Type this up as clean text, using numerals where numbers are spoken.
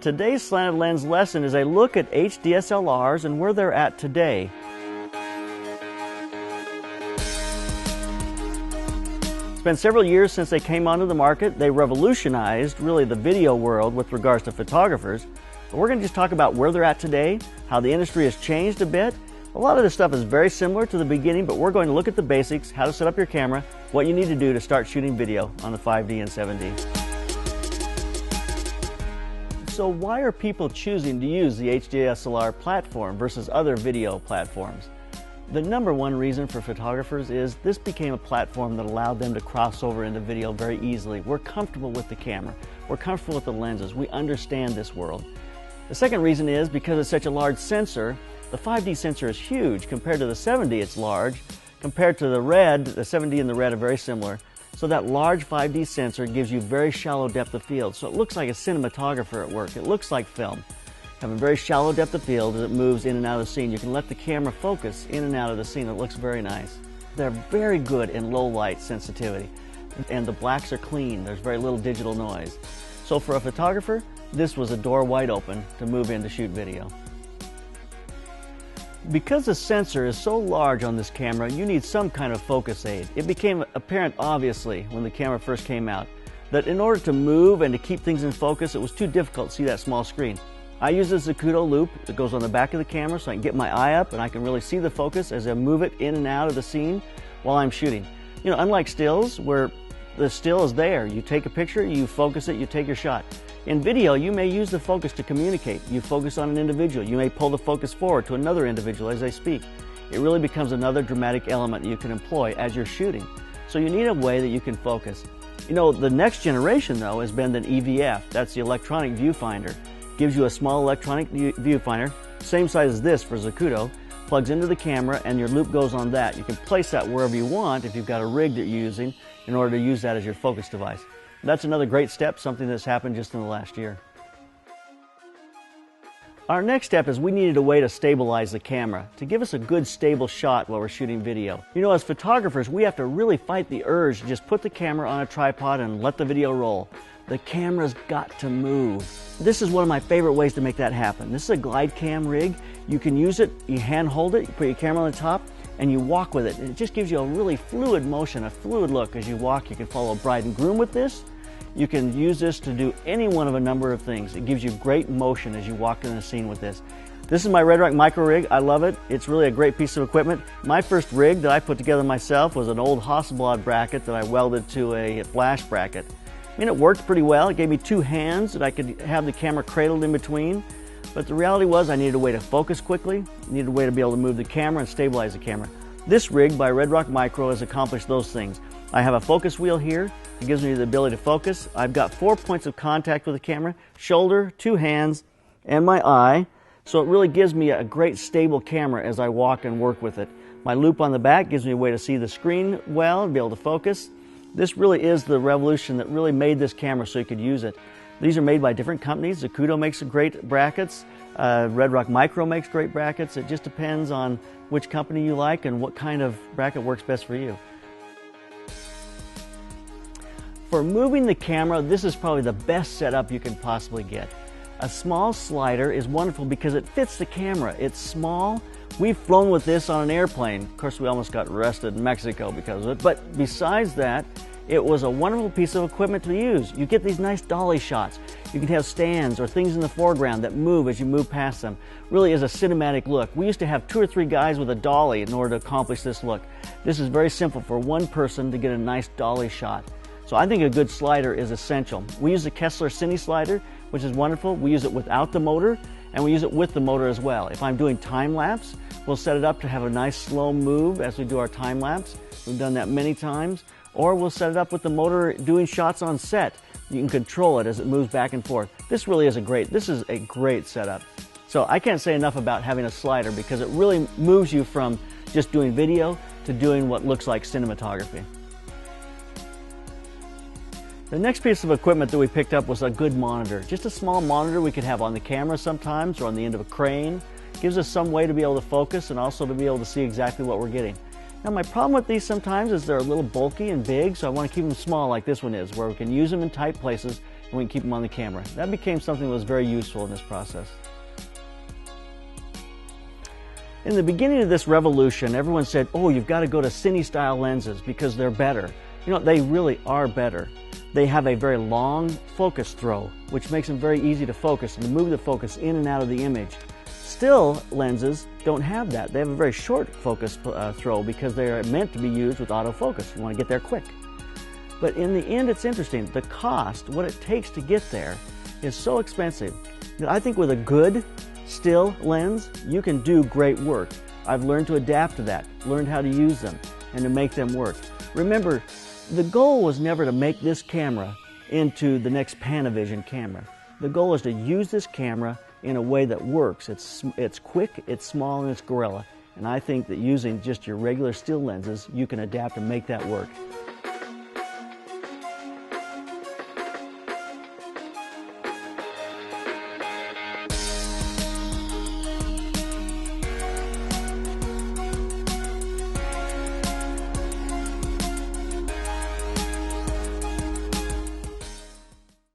Today's slanted lens lesson is a look at HDSLRs and where they're at today. It's been several years since they came onto the market. They revolutionized really the video world with regards to photographers. But we're going to just talk about where they're at today, how the industry has changed a bit. A lot of this stuff is very similar to the beginning, but we're going to look at the basics, how to set up your camera, what you need to do to start shooting video on the 5D and 7D. So why are people choosing to use the HDSLR platform versus other video platforms? The number one reason for photographers is this became a platform that allowed them to cross over into video very easily. We're comfortable with the camera. We're comfortable with the lenses. We understand this world. The second reason is because it's such a large sensor. The 5D sensor is huge. Compared to the 7D, it's large. Compared to the red, the 7D and the red are very similar. So that large 5D sensor gives you very shallow depth of field. So it looks like a cinematographer at work. It looks like film. Having very shallow depth of field as it moves in and out of the scene. You can let the camera focus in and out of the scene. It looks very nice. They're very good in low light sensitivity. And the blacks are clean. There's very little digital noise. So for a photographer, this was a door wide open to move in to shoot video. Because the sensor is so large on this camera, you need some kind of focus aid. It became apparent, obviously, when the camera first came out, that in order to move and to keep things in focus, it was too difficult to see that small screen. I use a Zacuto loop that goes on the back of the camera so I can get my eye up and I can really see the focus as I move it in and out of the scene while I'm shooting. You know, unlike stills, where the still is there. You take a picture, you focus it, you take your shot. In video, you may use the focus to communicate. You focus on an individual. You may pull the focus forward to another individual as they speak. It really becomes another dramatic element that you can employ as you're shooting. So you need a way that you can focus. You know, the next generation, though, has been the EVF. That's the electronic viewfinder. Gives you a small electronic viewfinder, same size as this for Zacuto, plugs into the camera, and your loop goes on that. You can place that wherever you want if you've got a rig that you're using in order to use that as your focus device. That's another great step, something that's happened just in the last year. Our next step is we needed a way to stabilize the camera, to give us a good stable shot while we're shooting video. You know, as photographers, we have to really fight the urge to just put the camera on a tripod and let the video roll. The camera's got to move. This is one of my favorite ways to make that happen. This is a glide cam rig. You can use it, you hand hold it, you put your camera on the top, and you walk with it. And it just gives you a really fluid motion, a fluid look as you walk. You can follow bride and groom with this. You can use this to do any one of a number of things. It gives you great motion as you walk in the scene with this. This is my Red Rock Micro Rig. I love it. It's really a great piece of equipment. My first rig that I put together myself was an old Hasselblad bracket that I welded to a flash bracket. I mean, it worked pretty well. It gave me two hands that I could have the camera cradled in between. But the reality was I needed a way to focus quickly, needed a way to be able to move the camera and stabilize the camera. This rig by Red Rock Micro has accomplished those things. I have a focus wheel here. It gives me the ability to focus. I've got 4 points of contact with the camera, shoulder, 2 hands, and my eye. So it really gives me a great stable camera as I walk and work with it. My loop on the back gives me a way to see the screen well and be able to focus. This really is the revolution that really made this camera so you could use it. These are made by different companies. Zacuto makes great brackets. Red Rock Micro makes great brackets. It just depends on which company you like and what kind of bracket works best for you. For moving the camera, this is probably the best setup you can possibly get. A small slider is wonderful because it fits the camera. It's small. We've flown with this on an airplane. Of course, we almost got arrested in Mexico because of it. But besides that, it was a wonderful piece of equipment to use. You get these nice dolly shots. You can have stands or things in the foreground that move as you move past them. Really is a cinematic look. We used to have 2 or 3 guys with a dolly in order to accomplish this look. This is very simple for one person to get a nice dolly shot. So I think a good slider is essential. We use the Kessler Cine slider, which is wonderful. We use it without the motor, and we use it with the motor as well. If I'm doing time lapse, we'll set it up to have a nice slow move as we do our time lapse. We've done that many times. Or we'll set it up with the motor doing shots on set. You can control it as it moves back and forth. This is a great setup. So I can't say enough about having a slider because it really moves you from just doing video to doing what looks like cinematography. The next piece of equipment that we picked up was a good monitor. Just a small monitor we could have on the camera sometimes or on the end of a crane. Gives us some way to be able to focus and also to be able to see exactly what we're getting. Now my problem with these sometimes is they're a little bulky and big, so I want to keep them small like this one is, where we can use them in tight places and we can keep them on the camera. That became something that was very useful in this process. In the beginning of this revolution, everyone said, oh, you've got to go to cine-style lenses because they're better. You know, they really are better. They have a very long focus throw, which makes them very easy to focus and to move the focus in and out of the image. Still lenses don't have that. They have a very short focus throw because they are meant to be used with autofocus. You want to get there quick. But in the end, it's interesting. The cost, what it takes to get there, is so expensive that I think with a good still lens, you can do great work. I've learned to adapt to that, learned how to use them, and to make them work. Remember, the goal was never to make this camera into the next Panavision camera. The goal is to use this camera in a way that works. It's quick, it's small, and it's gorilla. And I think that using just your regular still lenses, you can adapt and make that work.